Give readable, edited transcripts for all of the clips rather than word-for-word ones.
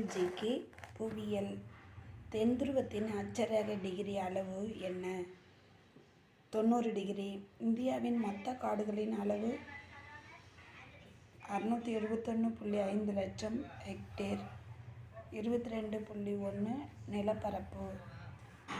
உங்கள் ஜிகே புவியியல். தென் துருவத்தின் அட்சரேகை டிகிரி அளவு என்ன? 90 டிகிரி. இந்தியாவின் மொத்த காடுகளின் அளவு 671.5 லட்சம் ஹெக்டேர், 22.1 நிலப்பரப்பு.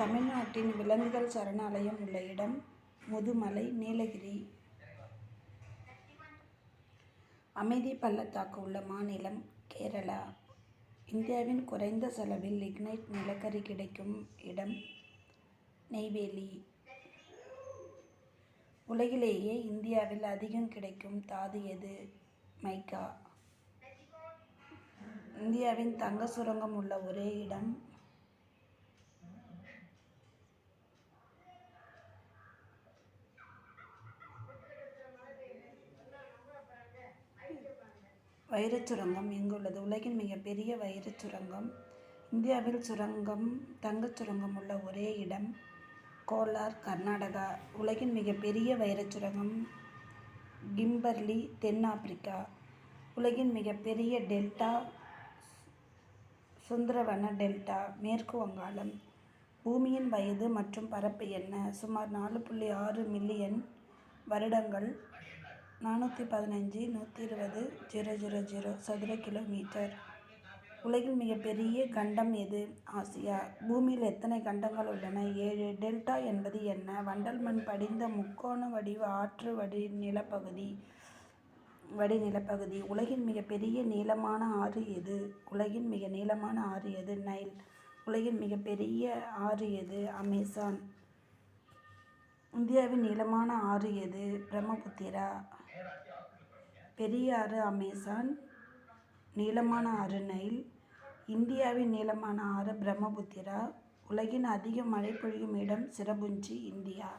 தமிழ்நாட்டின் விலங்குகள் சரணாலயம் உள்ள இடம் முதுமலை, நீலகிரி. அமைதி பள்ளத்தாக்கு உள்ள மாநிலம் கேரளா. இந்தியாவின் குறைந்த செலவில் லிக்னைட் நிலக்கரி கிடைக்கும் இடம் நெய்வேலி. உலகிலேயே இந்தியாவில் அதிகம் கிடைக்கும் தாது எது? மைக்கா. இந்தியாவின் தங்க சுரங்கம் உள்ள ஒரே இடம் வைரச் சுரங்கம் எங்குள்ளது? உலகின் மிகப்பெரிய வைரச் சுரங்கம். இந்தியாவில் தங்கச் சுரங்கம் உள்ள ஒரே இடம் கோலார், கர்நாடகா. உலகின் மிகப்பெரிய வைரச் சுரங்கம் கிம்பர்லி, தென் ஆப்பிரிக்கா. உலகின் மிகப்பெரிய டெல்டா சுந்தரவன டெல்டா, மேற்கு வங்காளம். பூமியின் வயது மற்றும் பரப்பு என்ன? சுமார் 4.6 மில்லியன் வருடங்கள், 415,120,000 சதுர கிலோமீட்டர். உலகில் மிகப்பெரிய கண்டம் எது? ஆசியா. பூமியில் எத்தனை கண்டங்கள் உள்ளன? 7. டெல்டா என்பது என்ன? வண்டல் மண் படிந்த முக்கோண வடிவ ஆற்று வடிநிலப்பகுதி. உலகின் மிகப்பெரிய நீளமான ஆறு எது? உலகின் மிக நீளமான ஆறு எது? நைல். உலகின் மிகப்பெரிய ஆறு எது? அமேசான். இந்தியாவின் நீளமான ஆறு எது? பிரம்மபுத்திரா. பெரிய ஆறு அமேசான், நீளமான ஆறு நைல். இந்தியாவின் நீளமான ஆறு பிரம்மபுத்திரா. உலகின் அதிக மழை பொழியும் இடம் சிரபுஞ்சி, இந்தியா.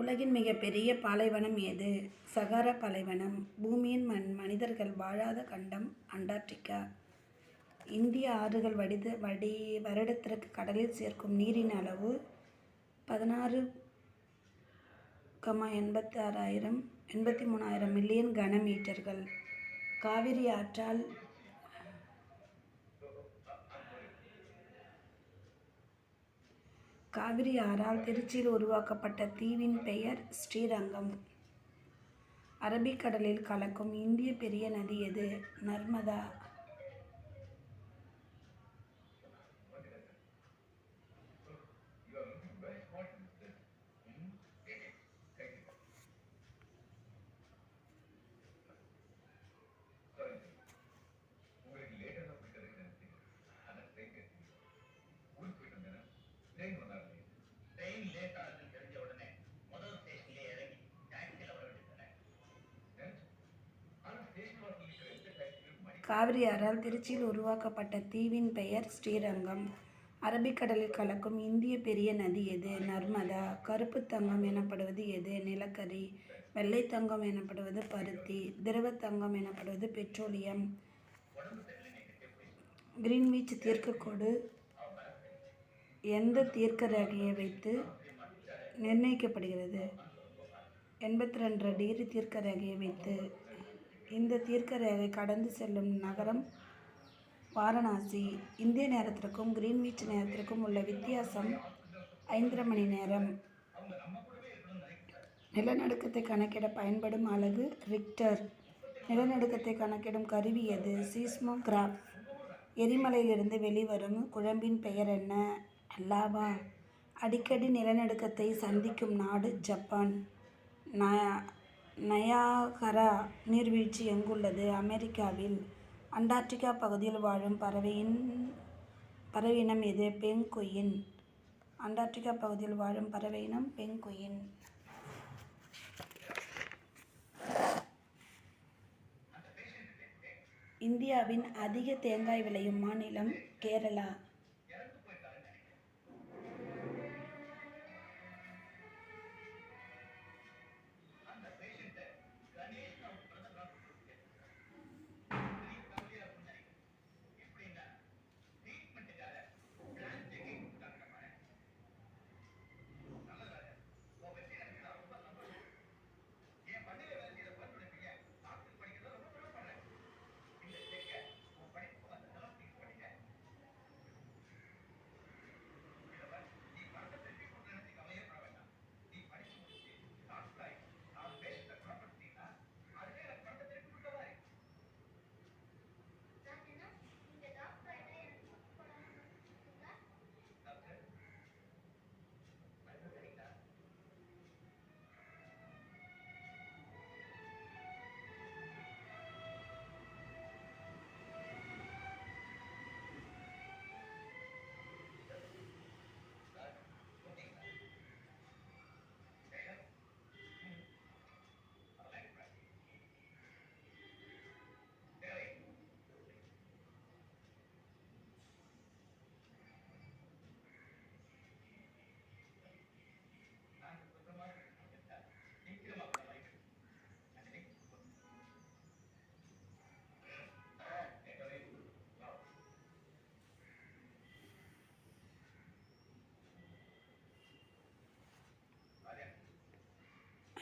உலகின் மிகப்பெரிய பாலைவனம் எது? சகாரா பாலைவனம். பூமியின் மனிதர்கள் வாழாத கண்டம் அண்டார்டிகா. இந்திய ஆறுகள் வருடத்திற்கு கடலில் சேர்க்கும் நீரின் அளவு 16,83,000 மில்லியன் கனமீட்டர்கள். காவிரி ஆறால் திருச்சியில் உருவாக்கப்பட்ட தீவின் பெயர் ஸ்ரீரங்கம். அரபிக்கடலில் கலக்கும் இந்திய பெரிய நதி எது? நர்மதா. காவிரி ஆறால் திருச்சியில் உருவாக்கப்பட்ட தீவின் பெயர் ஸ்ரீரங்கம். அரபிக்கடலில் கலக்கும் இந்திய பெரிய நதி எது? நர்மதா. கருப்பு தங்கம் எனப்படுவது எது? நிலக்கரி. வெள்ளை தங்கம் எனப்படுவது பருத்தி. திரவ தங்கம் எனப்படுவது பெட்ரோலியம். கிரீன்விச் தீர்க்கக்கோடு எந்த தீர்க்க ரேகையை வைத்து நிர்ணயிக்கப்படுகிறது? 82 டிகிரி தீர்க்க ரேகையை வைத்து. இந்த தீர்க்க ரேகை கடந்து செல்லும் நகரம் வாரணாசி. இந்திய நேரத்திற்கும் கிரீன்விச் நேரத்திற்கும் உள்ள வித்தியாசம் 5½ மணி நேரம். நிலநடுக்கத்தை கணக்கிட பயன்படும் அலகு ரிக்டர். நிலநடுக்கத்தை கணக்கிடும் கருவி எது? சீஸ்மோகிராஃப். எரிமலையிலிருந்து வெளிவரும் குழம்பின் பெயர் என்ன? லாவா. அடிக்கடி நிலநடுக்கத்தை சந்திக்கும் நாடு ஜப்பான். நயாகரா நீர்வீழ்ச்சி எங்குள்ளது? அமெரிக்காவில். அண்டார்டிகா பகுதியில் வாழும் பறவையினம் எது? பெங்குயின். அண்டார்டிகா பகுதியில் வாழும் பறவையினம் பெங்குயின். இந்தியாவின் அதிக தேங்காய் விளையும் மாநிலம் கேரளா.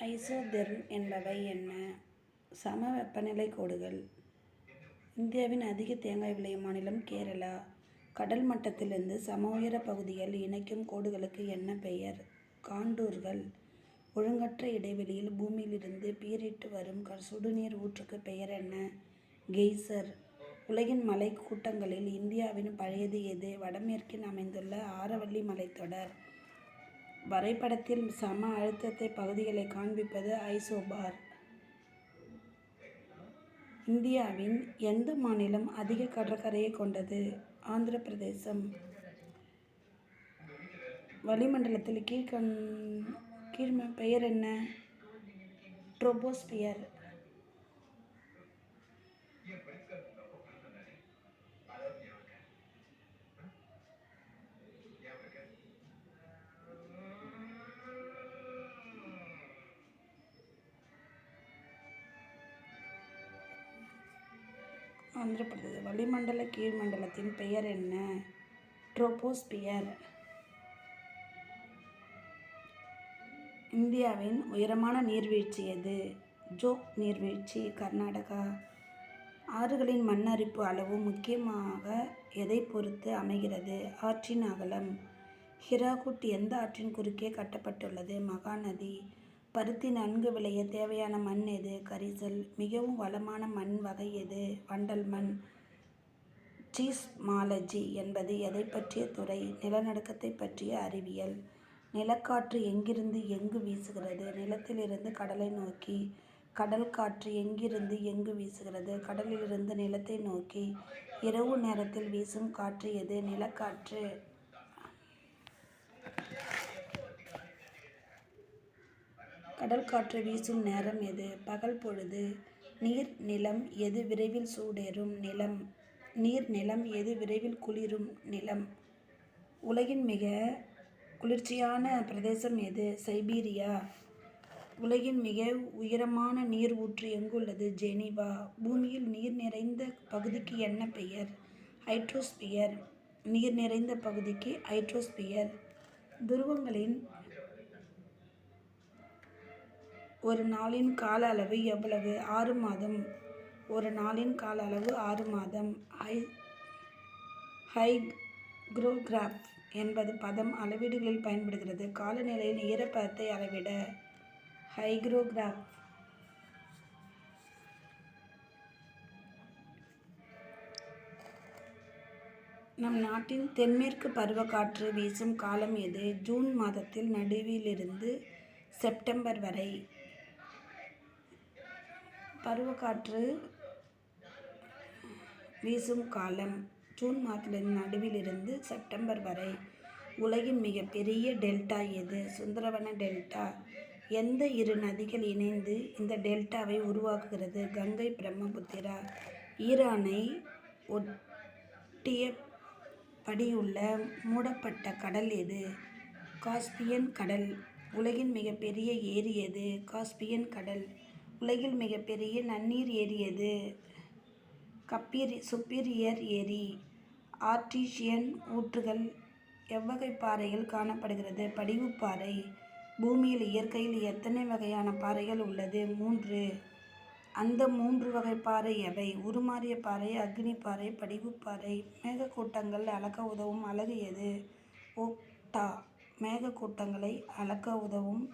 ஐசோதெர்ம் என்பவை என்ன? சம வெப்பநிலை கோடுகள். இந்தியாவின் அதிக தேங்காய் விளையும் மாநிலம் கேரளா. கடல் மட்டத்திலிருந்து சம உயர பகுதிகள் இணைக்கும் கோடுகளுக்கு என்ன பெயர்? காண்டூர்கள். ஒழுங்கற்ற இடைவெளியில் பூமியிலிருந்து பீரிட்டு வரும் சுடுநீர் ஊற்றுக்கு பெயர் என்ன? கெய்சர். உலகின் மலை கூட்டங்களில் இந்தியாவின் பழையது எது? வடமேற்கில் அமைந்துள்ள ஆரவல்லி மலைத்தொடர். வரைபடத்தில் சம அழுத்தத்தை பகுதிகளை காண்பிப்பது ஐசோபார். இந்தியாவின் எந்த மாநிலம் அதிக கடற்கரையை கொண்டது? ஆந்திர பிரதேசம். வளிமண்டலத்தில் கீழ் பெயர் என்ன? ட்ரோபோஸ்பியர். ஆந்திர பிரதேசம். வளிமண்டல கீழ்மண்டலத்தின் பெயர் என்ன? ட்ரோபோஸ்பியர். இந்தியாவின் உயரமான நீர்வீழ்ச்சி எது? ஜோக் நீர்வீழ்ச்சி, கர்நாடகா. ஆறுகளின் மண் அரிப்பு அளவு முக்கியமாக எதை பொறுத்து அமைகிறது? ஆற்றின் அகலம். ஹிராகுட் எந்த ஆற்றின் குறுக்கே கட்டப்பட்டுள்ளது? மகாநதி. பருத்தி நன்கு விளைய தேவையான மண் எது? கரிசல். மிகவும் வளமான மண் வகை எது? வண்டல் மண். சீஸ்மாலஜி என்பது எதை பற்றிய துறை? நிலநடுக்கத்தை பற்றிய அறிவியல். நிலக்காற்று எங்கிருந்து எங்கு வீசுகிறது? நிலத்திலிருந்து கடலை நோக்கி. கடல் காற்று எங்கிருந்து எங்கு வீசுகிறது? கடலிலிருந்து நிலத்தை நோக்கி. இரவு நேரத்தில் வீசும் காற்று எது? நிலக்காற்று. கடல் காற்று வீசும் நேரம் எது? பகல் பொழுது. நீர் நிலம் எது விரைவில் சூடேறும்? நிலம். நீர் நிலம் எது விரைவில் குளிரும்? நிலம். உலகின் மிக குளிர்ச்சியான பிரதேசம் எது? சைபீரியா. உலகின் மிக உயரமான நீர் ஊற்று எங்குள்ளது? ஜெனீவா. பூமியில் நீர் நிறைந்த பகுதிக்கு என்ன பெயர்? ஹைட்ரோஸ்பியர். நீர் நிறைந்த பகுதிக்கு ஹைட்ரோஸ்பியர். துருவங்களின் ஒரு நாளின் கால அளவு எவ்வளவு? 6 மாதம். ஒரு நாளின் கால அளவு 6 மாதம். ஹைக்ரோகிராஃப் என்பது பதம் அளவீடுகளில் பயன்படுகிறது. காலநிலையின் ஈரப்பதத்தை அளவிட. ஹைக்ரோகிராஃப். நம் நாட்டின் தென்மேற்கு பருவக்காற்று வீசும் காலம் எது? ஜூன் மாதத்தில் நடுவிலிருந்து செப்டம்பர் வரை. பருவக்காற்று வீசும் காலம் ஜூன் மாதத்திலிருந்து நடுவிலிருந்து செப்டம்பர் வரை. உலகின் மிகப்பெரிய டெல்டா எது? சுந்தரவன டெல்டா. எந்த இரு நதிகள் இணைந்து இந்த டெல்டாவை உருவாக்குகிறது? கங்கை, பிரம்மபுத்திரா. ஈரானை ஒட்டியபடியுள்ள மூடப்பட்ட கடல் எது? காஸ்பியன் கடல். உலகின் மிகப்பெரிய ஏரி எது? காஸ்பியன் கடல். உலகில் மிகப்பெரிய நன்னீர் ஏரி எது? சுப்பீரியர் ஏரி. ஆர்டீசியன் ஊற்றுகள் எவ்வகை பாறையில் காணப்படுகிறது? படிவுப்பாறை. பூமியில் இயற்கையில் எத்தனை வகையான பாறைகள் உள்ளது? 3. அந்த 3 வகை பாறை எவை? உருமாறிய பாறை, அக்னி பாறை, படிவுப்பாறை. மேகக்கூட்டங்கள் அளக்க உதவும் அலகு எது? ஓக்டா. மேகக்கூட்டங்களை அளக்க உதவும்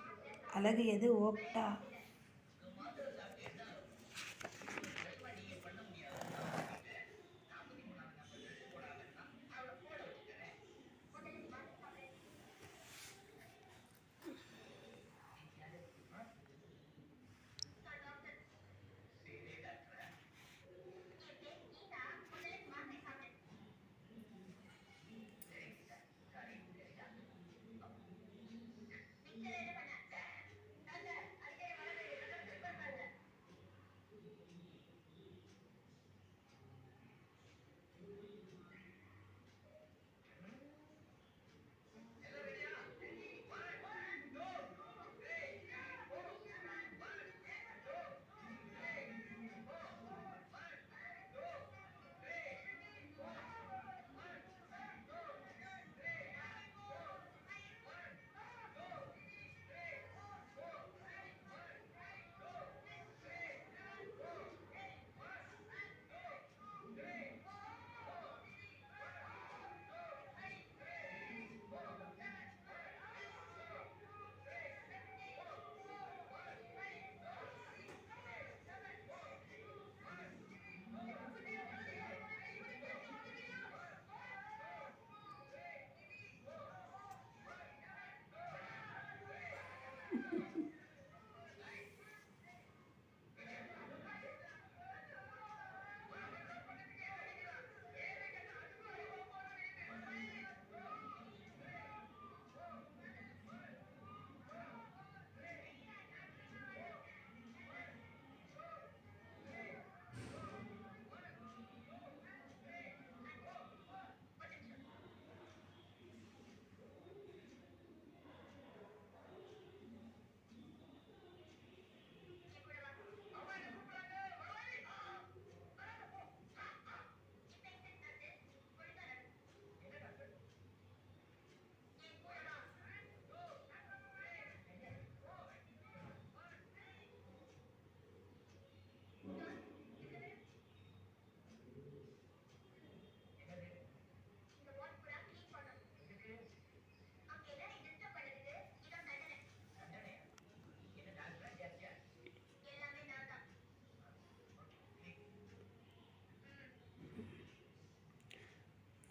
அலகு எது? ஓக்டா.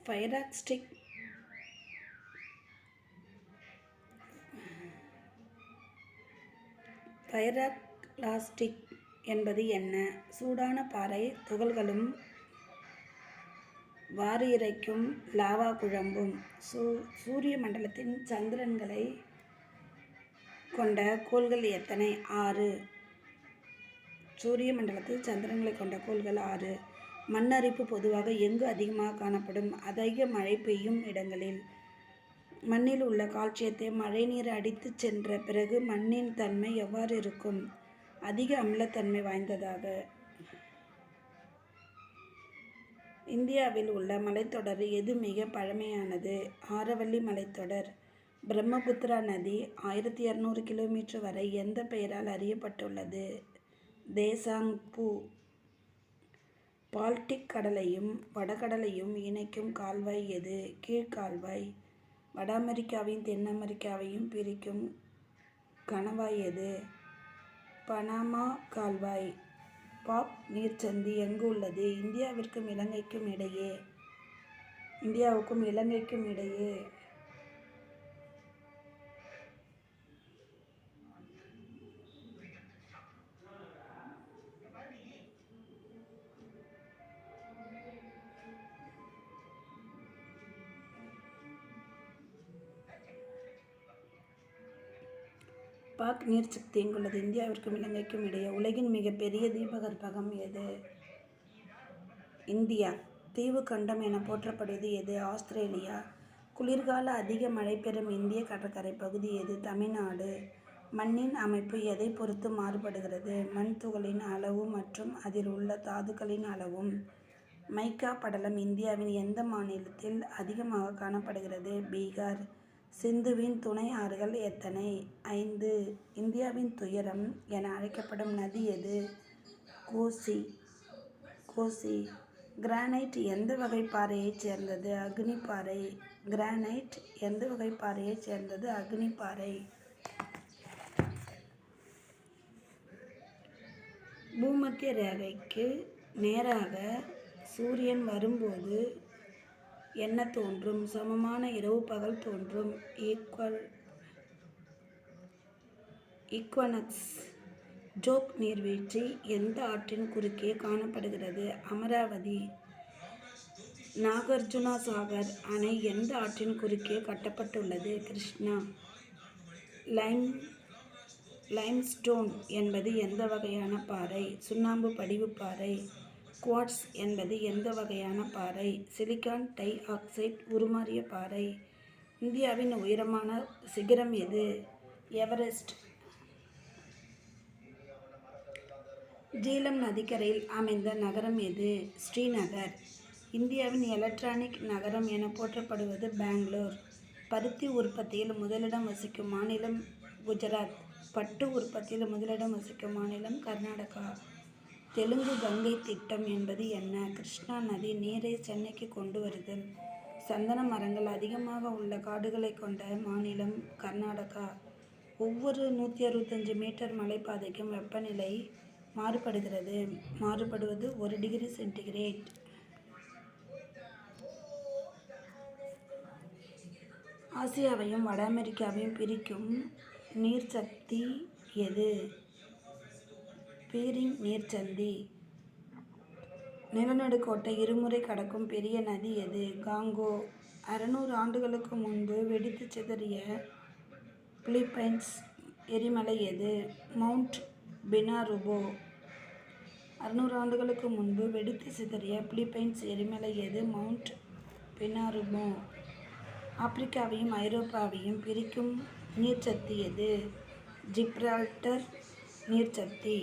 பைரோக்ளாஸ்டிக் என்பது என்ன? சூடான பாறை துகள்களும் வாரியிறைக்கும் லாவா குழம்பும். சூரிய மண்டலத்தில் சந்திரன்களை கொண்ட கோள்கள் எத்தனை? 6. சூரிய மண்டலத்தில் சந்திரன்களை கொண்ட கோள்கள் 6. மண் அரிப்பு பொதுவாக எங்கு அதிகமாக காணப்படும்? அதிக மழை பெய்யும் இடங்களில். மண்ணில் உள்ள கால்சியத்தை மழைநீர் அடித்து சென்ற பிறகு மண்ணின் தன்மை எவ்வாறு இருக்கும்? அதிக அமிலத்தன்மை வாய்ந்ததாக. இந்தியாவில் உள்ள மலைத்தொடர் எது மிக பழமையானது? ஆரவல்லி மலைத்தொடர். பிரம்மபுத்திரா நதி 1200 கிலோமீட்டர் வரை எந்த பெயரால் அறியப்பட்டுள்ளது? தேசாங்பூ. பால்டிக் கடலையும் வடகடலையும் இணைக்கும் கால்வாய் எது? கீழ்கால்வாய். வட அமெரிக்காவையும் தென் அமெரிக்காவையும் பிரிக்கும் கணவாய் எது? பனாமா கால்வாய். பாக் நீர்ச்சந்தி எங்கு உள்ளது? இந்தியாவுக்கும் இலங்கைக்கும் இடையே. பாக் நீர்ச்சந்தி எங்குள்ளது? இந்தியாவிற்கும் இலங்கைக்கும் இடையே. உலகின் மிகப்பெரிய தீபகற்பகம் எது? இந்தியா. தீவு கண்டம் என போற்றப்படுவது எது? ஆஸ்திரேலியா. குளிர்கால அதிக மழை பெறும் இந்திய கடற்கரை பகுதி எது? தமிழ்நாடு. மண்ணின் அமைப்பு எதை பொறுத்து மாறுபடுகிறது? மண் துகளின் அளவு மற்றும் அதில் உள்ள தாதுக்களின் அளவும். மைக்கா படலம் இந்தியாவின் எந்த மாநிலத்தில் அதிகமாக காணப்படுகிறது? பீகார். சிந்துவின் துணை ஆறுகள் எத்தனை? 5. இந்தியாவின் துயரம் என அழைக்கப்படும் நதி எது? கோசி. கிரானைட் எந்த வகை பாறையைச் சேர்ந்தது? அக்னிப்பாறை. கிரானைட் எந்த வகை பாறையைச் சேர்ந்தது? அக்னிப்பாறை. பூமத்திய ரேகைக்கு நேராக சூரியன் வரும்போது என்ன தோன்றும்? சமமான இரவு பகல் தோன்றும். ஈக்வனக்ஸ். ஜோக் நீர்வீழ்ச்சி எந்த ஆற்றின் குறுக்கே காணப்படுகிறது? அமராவதி. நாகார்ஜுனா சாகர் அணை எந்த ஆற்றின் குறுக்கே கட்டப்பட்டுள்ளது? கிருஷ்ணா. லைம்ஸ்டோன் என்பது எந்த வகையான பாறை? சுண்ணாம்பு படிவு பாறை. குவார்ட்ஸ் என்பது எந்த வகையான பாறை? சிலிக்கான் டை ஆக்சைடு உருமாறிய பாறை. இந்தியாவின் உயரமான சிகரம் எது? எவரெஸ்ட். ஜீலம் நதிக்கரையில் அமைந்த நகரம் எது? ஸ்ரீநகர். இந்தியாவின் எலக்ட்ரானிக் நகரம் என போற்றப்படுவது பெங்களூர். பருத்தி உற்பத்தியில் முதலிடம் வசிக்கும் மாநிலம் குஜராத். பட்டு உற்பத்தியில் முதலிடம் வசிக்கும் மாநிலம் கர்நாடகா. தெலுங்கு கங்கை திட்டம் என்பது என்ன? கிருஷ்ணா நதி நீரை சென்னைக்கு கொண்டு வருதல். சந்தன மரங்கள் அதிகமாக உள்ள காடுகளை கொண்ட மாநிலம் கர்நாடகா. ஒவ்வொரு 165 மீட்டர் மலைப்பாதைக்கும் வெப்பநிலை மாறுபடுவது 1 டிகிரி சென்டிகிரேட். ஆசியாவையும் வட அமெரிக்காவையும் பிரிக்கும் நீர்ச்சந்தி எது? பீரிங் நீர்ச்சந்தி. நிலநடுக்கோட்டை இருமுறை கடக்கும் பெரிய நதி எது? காங்கோ. 600 ஆண்டுகளுக்கு முன்பு வெடித்து சிதறிய பிலிப்பைன்ஸ் எரிமலை எது? மவுண்ட் பினாருபோ. 600 ஆண்டுகளுக்கு முன்பு வெடித்து சிதறிய பிலிப்பைன்ஸ் எரிமலை எது? மவுண்ட் பினாருபோ. ஆப்பிரிக்காவையும் ஐரோப்பாவையும் பிரிக்கும் நீர்ச்சந்தி எது? ஜிப்ரால்டர் நீர்ச்சந்தி.